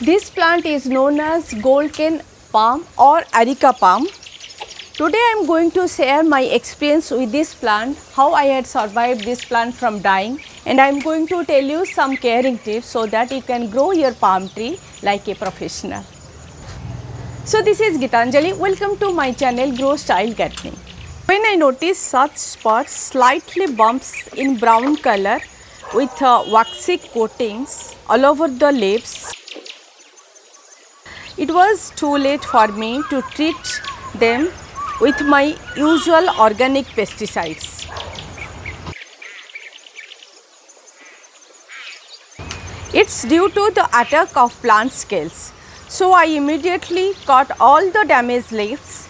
This plant is known as gold cane palm or areca palm. Today I am going to share my experience with this plant, how I had survived this plant from dying, and I am going to tell you some caring tips so that you can grow your palm tree like a professional. So this is Gitanjali. Welcome to my channel Grow Style Gardening. When I notice such spots, slightly bumps in brown color with waxy coatings all over the leaves, it was too late for me to treat them with my usual organic pesticides. It's due to the attack of plant scales. So I immediately cut all the damaged leaves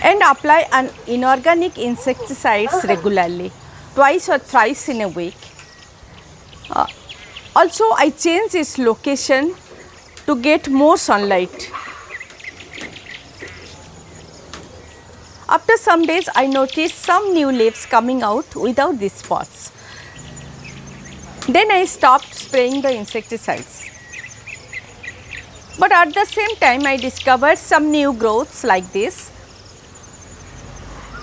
and apply an inorganic insecticides regularly, twice or thrice in a week. Also I change its location to get more sunlight. After some days I noticed some new leaves coming out without these spots. Then I stopped spraying the insecticides. But at the same time I discovered some new growths like this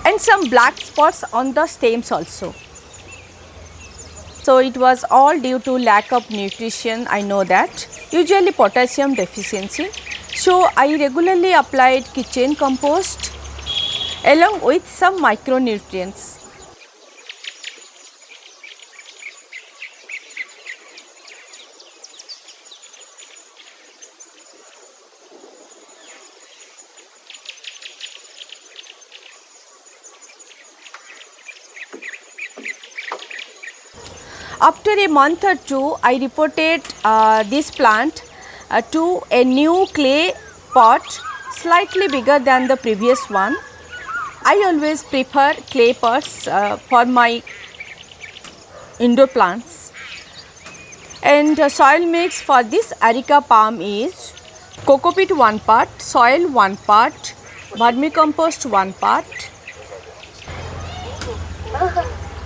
and some black spots on the stems also. So it was all due to lack of nutrition, I know that, usually potassium deficiency. So I regularly applied kitchen compost along with some micronutrients. After a month or two, I reported this plant to a new clay pot slightly bigger than the previous one. I always prefer clay pots for my indoor plants. And soil mix for this areca palm is cocopeat 1 part, soil 1 part, vermicompost 1 part,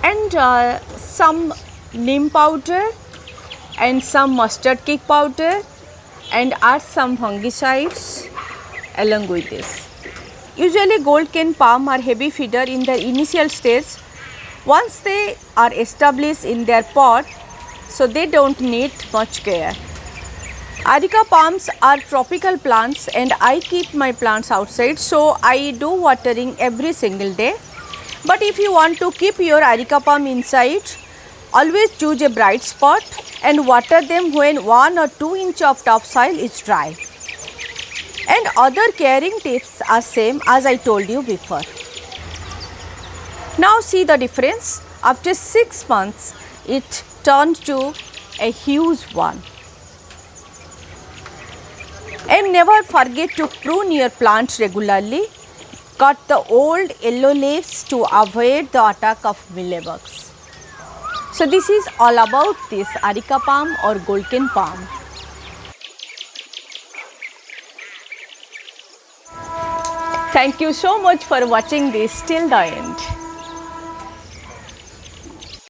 and some neem powder and some mustard cake powder, and add some fungicides along with this. Usually gold cane palm are heavy feeder in the initial stage. Once they are established in their pot, so they don't need much care. Areca palms are tropical plants and I keep my plants outside, so I do watering every single day. But if you want to keep your areca palm inside, always choose a bright spot and water them when 1 or 2 inches of topsoil is dry. And other caring tips are same as I told you before. Now see the difference. After 6 months, it turned to a huge one. And never forget to prune your plants regularly. Cut the old yellow leaves to avoid the attack of mealybugs. So this is all about this areca palm or gold cane palm. Thank you so much for watching this till the end.